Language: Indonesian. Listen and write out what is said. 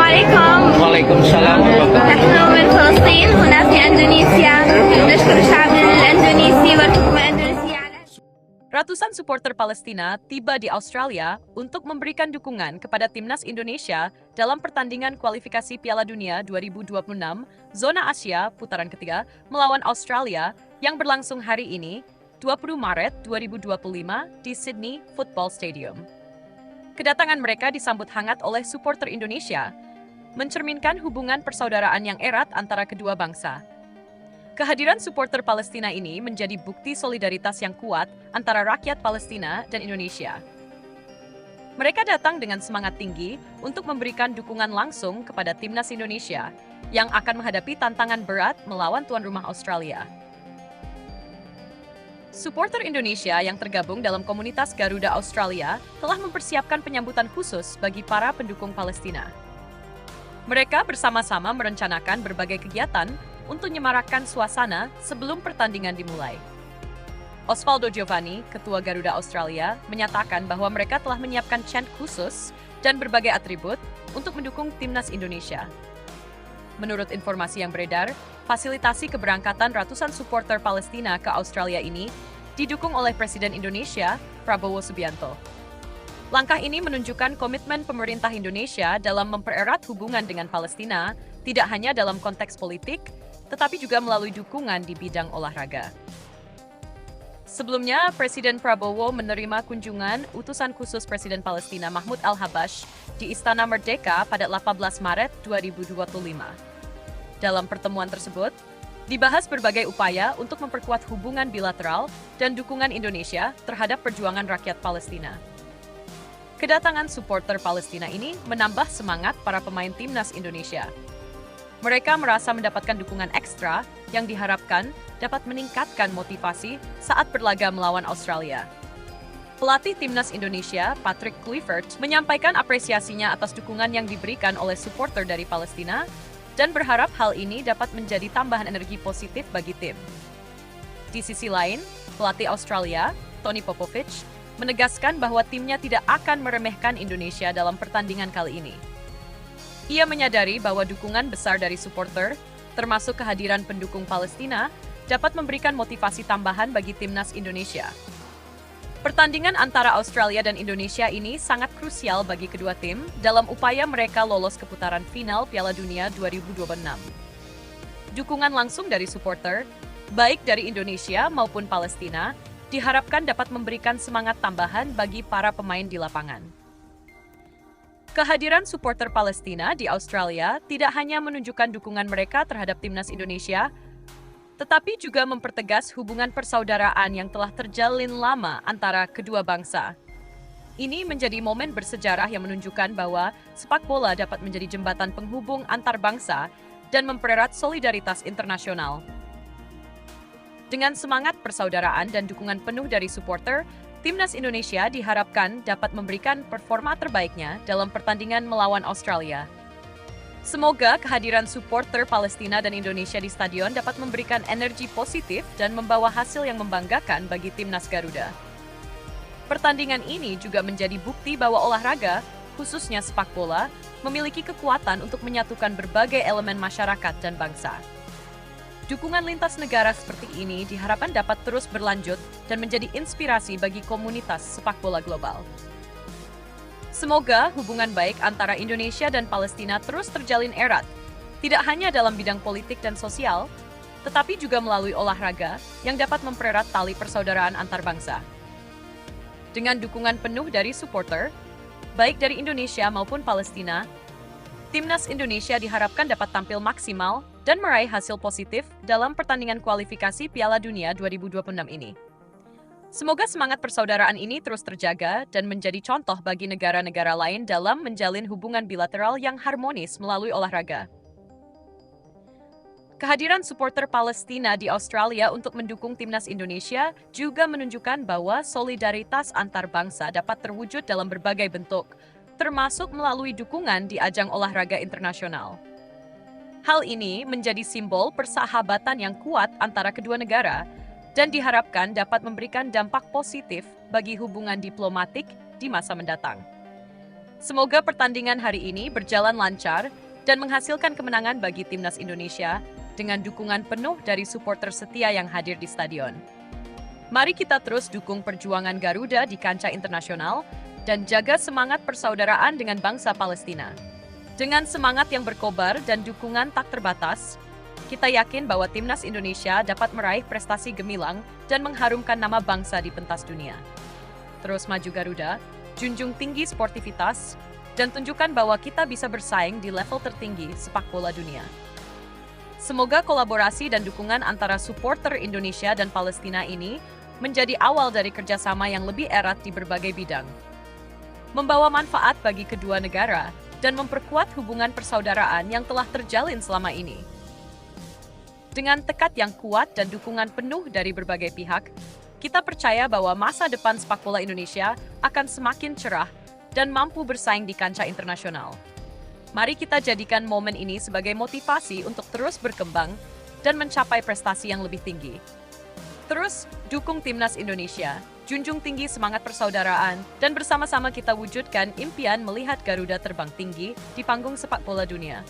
عليكم. وعليكم السلام ورحمة الله. نحن من فلسطين هنا في إندونيسيا. نشكر الشعب الإندونيسي والحكومة الإندونيسية على Ratusan supporter Palestina tiba di Australia untuk memberikan dukungan kepada timnas Indonesia dalam pertandingan kualifikasi Piala Dunia 2026 Zona Asia putaran ketiga melawan Australia yang berlangsung hari ini, 20 Maret 2025 di Sydney Football Stadium. Kedatangan mereka disambut hangat oleh supporter Indonesia, mencerminkan hubungan persaudaraan yang erat antara kedua bangsa. Kehadiran supporter Palestina ini menjadi bukti solidaritas yang kuat antara rakyat Palestina dan Indonesia. Mereka datang dengan semangat tinggi untuk memberikan dukungan langsung kepada timnas Indonesia yang akan menghadapi tantangan berat melawan tuan rumah Australia. Supporter Indonesia yang tergabung dalam komunitas Garuda Australia telah mempersiapkan penyambutan khusus bagi para pendukung Palestina. Mereka bersama-sama merencanakan berbagai kegiatan untuk menyemarakkan suasana sebelum pertandingan dimulai. Osvaldo Giovanni, Ketua Garuda Australia, menyatakan bahwa mereka telah menyiapkan chant khusus dan berbagai atribut untuk mendukung timnas Indonesia. Menurut informasi yang beredar, fasilitasi keberangkatan ratusan supporter Palestina ke Australia ini didukung oleh Presiden Indonesia, Prabowo Subianto. Langkah ini menunjukkan komitmen pemerintah Indonesia dalam mempererat hubungan dengan Palestina, tidak hanya dalam konteks politik, tetapi juga melalui dukungan di bidang olahraga. Sebelumnya, Presiden Prabowo menerima kunjungan utusan khusus Presiden Palestina Mahmud Al-Habash di Istana Merdeka pada 18 Maret 2025. Dalam pertemuan tersebut, dibahas berbagai upaya untuk memperkuat hubungan bilateral dan dukungan Indonesia terhadap perjuangan rakyat Palestina. Kedatangan supporter Palestina ini menambah semangat para pemain timnas Indonesia. Mereka merasa mendapatkan dukungan ekstra yang diharapkan dapat meningkatkan motivasi saat berlaga melawan Australia. Pelatih timnas Indonesia, Patrick Kluivert, menyampaikan apresiasinya atas dukungan yang diberikan oleh supporter dari Palestina dan berharap hal ini dapat menjadi tambahan energi positif bagi tim. Di sisi lain, pelatih Australia, Tony Popovich, menegaskan bahwa timnya tidak akan meremehkan Indonesia dalam pertandingan kali ini. Ia menyadari bahwa dukungan besar dari supporter, termasuk kehadiran pendukung Palestina, dapat memberikan motivasi tambahan bagi timnas Indonesia. Pertandingan antara Australia dan Indonesia ini sangat krusial bagi kedua tim dalam upaya mereka lolos ke putaran final Piala Dunia 2026. Dukungan langsung dari supporter, baik dari Indonesia maupun Palestina, diharapkan dapat memberikan semangat tambahan bagi para pemain di lapangan. Kehadiran supporter Palestina di Australia tidak hanya menunjukkan dukungan mereka terhadap timnas Indonesia, tetapi juga mempertegas hubungan persaudaraan yang telah terjalin lama antara kedua bangsa. Ini menjadi momen bersejarah yang menunjukkan bahwa sepak bola dapat menjadi jembatan penghubung antar bangsa dan mempererat solidaritas internasional. Dengan semangat persaudaraan dan dukungan penuh dari supporter, timnas Indonesia diharapkan dapat memberikan performa terbaiknya dalam pertandingan melawan Australia. Semoga kehadiran supporter Palestina dan Indonesia di stadion dapat memberikan energi positif dan membawa hasil yang membanggakan bagi timnas Garuda. Pertandingan ini juga menjadi bukti bahwa olahraga, khususnya sepak bola, memiliki kekuatan untuk menyatukan berbagai elemen masyarakat dan bangsa. Dukungan lintas negara seperti ini diharapkan dapat terus berlanjut dan menjadi inspirasi bagi komunitas sepak bola global. Semoga hubungan baik antara Indonesia dan Palestina terus terjalin erat, tidak hanya dalam bidang politik dan sosial, tetapi juga melalui olahraga yang dapat mempererat tali persaudaraan antar bangsa. Dengan dukungan penuh dari supporter, baik dari Indonesia maupun Palestina, timnas Indonesia diharapkan dapat tampil maksimal dan meraih hasil positif dalam pertandingan kualifikasi Piala Dunia 2026 ini. Semoga semangat persaudaraan ini terus terjaga dan menjadi contoh bagi negara-negara lain dalam menjalin hubungan bilateral yang harmonis melalui olahraga. Kehadiran supporter Palestina di Australia untuk mendukung timnas Indonesia juga menunjukkan bahwa solidaritas antar bangsa dapat terwujud dalam berbagai bentuk, termasuk melalui dukungan di ajang olahraga internasional. Hal ini menjadi simbol persahabatan yang kuat antara kedua negara dan diharapkan dapat memberikan dampak positif bagi hubungan diplomatik di masa mendatang. Semoga pertandingan hari ini berjalan lancar dan menghasilkan kemenangan bagi timnas Indonesia dengan dukungan penuh dari supporter setia yang hadir di stadion. Mari kita terus dukung perjuangan Garuda di kancah internasional dan jaga semangat persaudaraan dengan bangsa Palestina. Dengan semangat yang berkobar dan dukungan tak terbatas, kita yakin bahwa timnas Indonesia dapat meraih prestasi gemilang dan mengharumkan nama bangsa di pentas dunia. Terus maju Garuda, junjung tinggi sportivitas, dan tunjukkan bahwa kita bisa bersaing di level tertinggi sepak bola dunia. Semoga kolaborasi dan dukungan antara supporter Indonesia dan Palestina ini menjadi awal dari kerjasama yang lebih erat di berbagai bidang, membawa manfaat bagi kedua negara dan memperkuat hubungan persaudaraan yang telah terjalin selama ini. Dengan tekad yang kuat dan dukungan penuh dari berbagai pihak, kita percaya bahwa masa depan sepak bola Indonesia akan semakin cerah dan mampu bersaing di kancah internasional. Mari kita jadikan momen ini sebagai motivasi untuk terus berkembang dan mencapai prestasi yang lebih tinggi. Terus, dukung timnas Indonesia, junjung tinggi semangat persaudaraan, dan bersama-sama kita wujudkan impian melihat Garuda terbang tinggi di panggung sepak bola dunia.